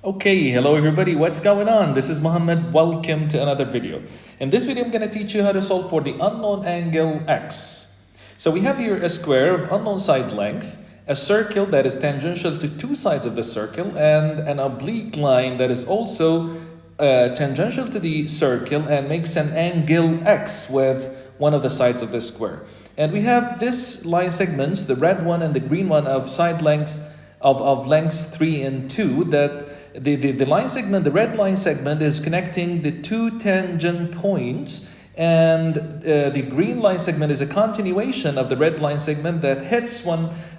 Okay, hello everybody, what's going on? This is Mohammed, welcome to another video. In this video, I'm going to teach you how to solve for the unknown angle x. So we have here a square of unknown side length, a circle that is tangential to two sides of the circle, and an oblique line that is also tangential to the circle and makes an angle x with one of the sides of the square. And we have this line segments, the red one and the green one, of side lengths of lengths 3 and 2, that the line segment, the red line segment, is connecting the two tangent points, and the green line segment is a continuation of the red line segment that hits the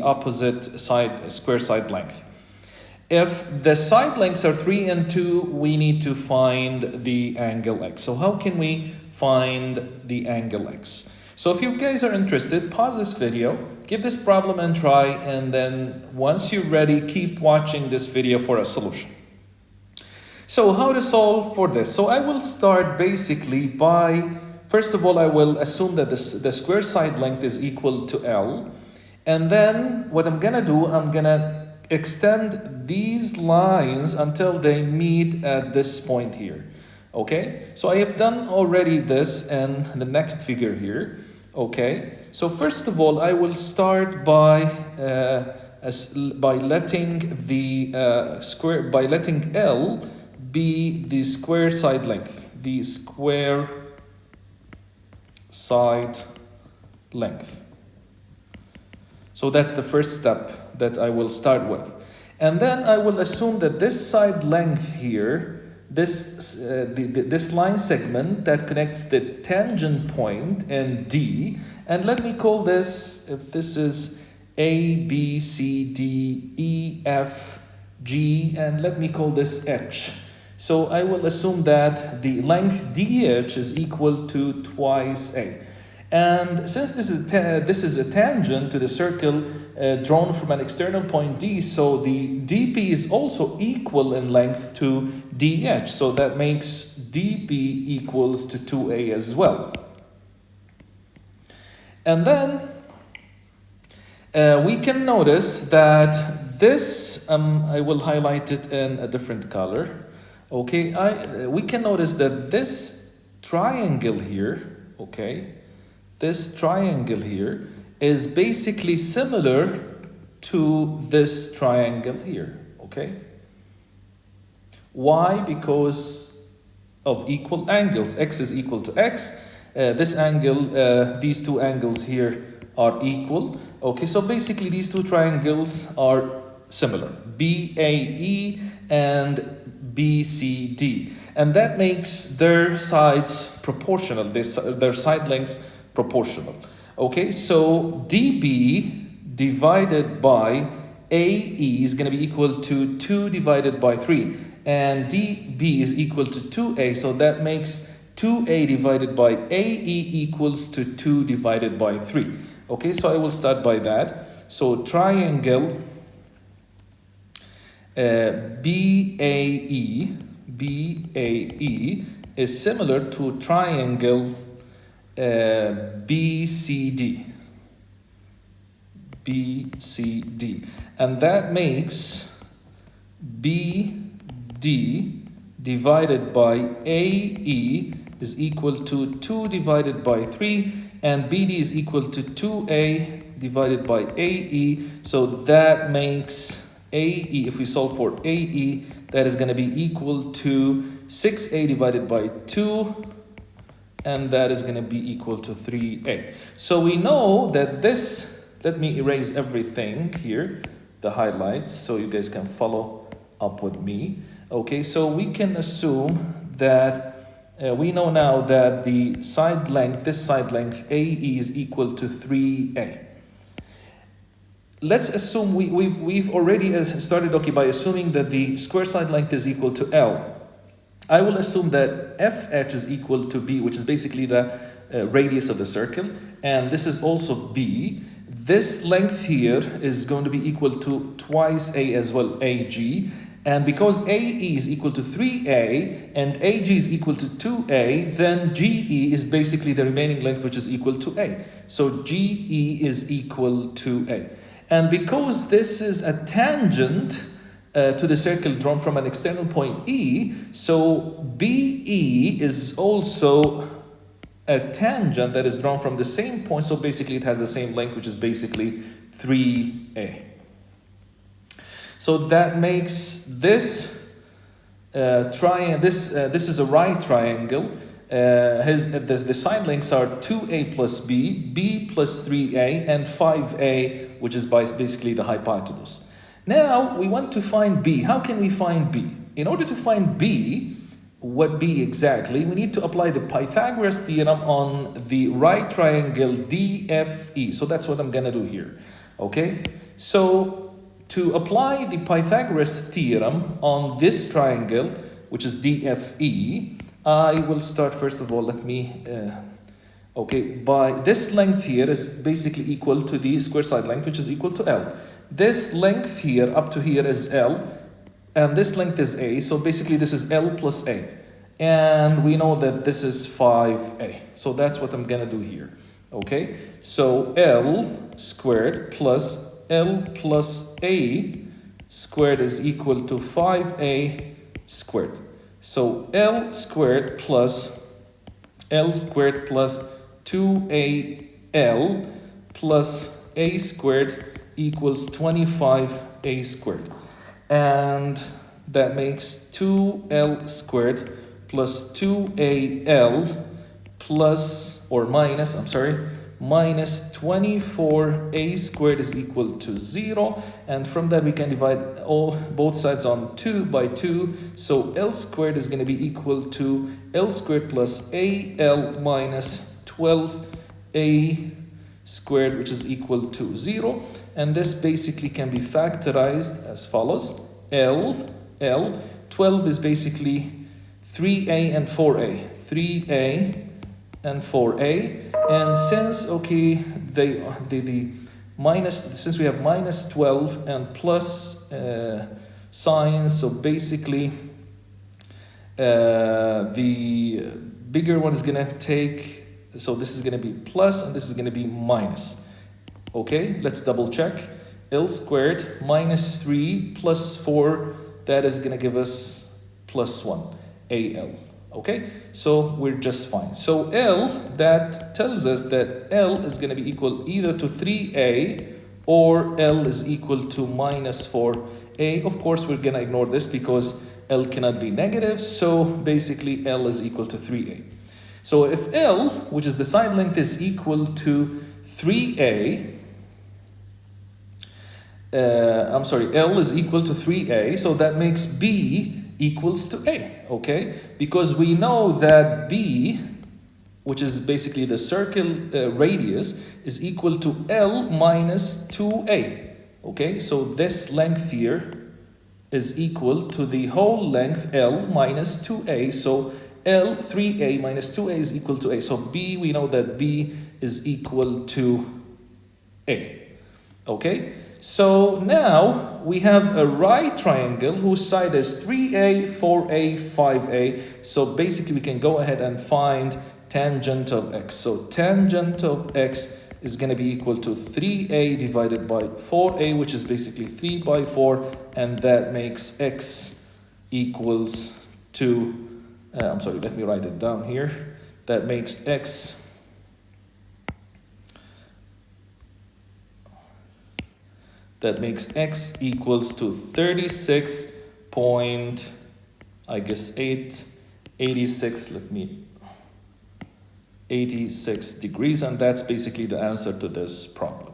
opposite side, square side length. If the side lengths are 3 and 2, we need to find the angle x. So how can we find the angle x? So if you guys are interested, pause this video, give this problem a try, and then once you're ready, keep watching this video for a solution. So how to solve for this? So I will start basically by, first of all, I will assume that the square side length is equal to L. And then what I'm gonna do, I'm gonna extend these lines until they meet at this point here. Okay, so I have done already this in the next figure here. Okay, so first of all, I will start by letting letting L be the square side length, the square side length. So that's the first step that I will start with, and then I will assume that this side length here, this line segment that connects the tangent point and D, and let me call this, if this is A, B, C, D, E, F, G, and let me call this H. So I will assume that the length DH is equal to twice A. And since this is a tangent to the circle drawn from an external point D, so the DP is also equal in length to DH. So that makes DP equals to 2A as well. And then we can notice that this, I will highlight it in a different color. Okay, we can notice that this triangle here, okay, this triangle here is basically similar to this triangle here, okay? Why? Because of equal angles. X is equal to X. This angle, these two angles here are equal. Okay, so basically these two triangles are similar. BAE and BCD. And that makes their sides proportional, their side lengths proportional. Okay, so DB divided by AE is going to be equal to 2 divided by 3, and DB is equal to 2A, so that makes 2A divided by AE equals to 2 divided by 3. Okay, so I will start by that. So triangle BAE is similar to triangle BCD, and that makes BD divided by AE is equal to 2 divided by 3, and BD is equal to 2A divided by AE, so that makes AE, if we solve for AE, that is going to be equal to 6A divided by 2, and that is going to be equal to 3A. So we know that this, let me erase everything here, the highlights, so you guys can follow up with me. Okay, so we can assume that we know now that the side length, this side length AE is equal to 3A. Let's assume we've already started, okay, by assuming that the square side length is equal to L. I will assume that FH is equal to B, which is basically the radius of the circle, and this is also B. This length here is going to be equal to twice A as well, AG, and because AE is equal to 3A and AG is equal to 2A, then GE is basically the remaining length, which is equal to A. So GE is equal to A. And because this is a tangent to the circle drawn from an external point E, so BE is also a tangent that is drawn from the same point. So basically it has the same length, which is basically 3A. So that makes this triangle, this is a right triangle. The side lengths are 2A plus B, B plus 3A, and 5A, which is basically the hypotenuse. Now we want to find B. How can we find B? In order to find B, what B exactly, we need to apply the Pythagoras theorem on the right triangle DFE. So that's what I'm gonna do here, okay? So to apply the Pythagoras theorem on this triangle, which is DFE, I will start first of all, let me, by this length here is basically equal to the square side length, which is equal to L. This length here up to here is L, and this length is A, so basically this is L plus A. And we know that this is 5A, so that's what I'm gonna do here, okay? So L squared plus L plus A squared is equal to 5A squared. So L squared plus 2AL plus A squared equals 25A squared. And that makes 2L squared plus 2AL plus, or minus, I'm sorry, minus 24A squared is equal to 0. And from that we can divide both sides on 2 by 2. So L squared is going to be equal to L squared plus AL minus 12A squared, which is equal to 0. And this basically can be factorized as follows. 12 is basically 3A and 4A. 3A and 4A. And since, okay, since we have minus 12 and plus signs, so basically the bigger one is gonna take, so this is gonna be plus and this is gonna be minus. Okay, let's double check. L squared minus 3 plus 4, that is gonna give us plus 1, AL. Okay, so we're just fine. So L, that tells us that L is going to be equal either to 3A or L is equal to minus 4A. Of course, we're going to ignore this because L cannot be negative. So basically L is equal to 3A. So if L, which is the side length, is equal to 3A, L is equal to 3A, so that makes B equals to A, okay? Because we know that B, which is basically the circle radius, is equal to L minus 2A, okay? So this length here is equal to the whole length L minus 2A, so L 3A minus 2A is equal to A. So B, we know that B is equal to A, okay? So now we have a right triangle whose side is 3A, 4A, 5A. So basically we can go ahead and find tangent of x. So tangent of x is going to be equal to 3A divided by 4A, which is basically 3 by 4. And that makes x equals to, let me write it down here. That makes x equals to 86 degrees, and that's basically the answer to this problem.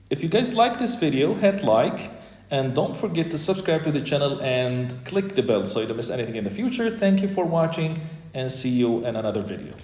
If you guys like this video, hit like, and don't forget to subscribe to the channel and click the bell so you don't miss anything in the future. Thank you for watching, and see you in another video.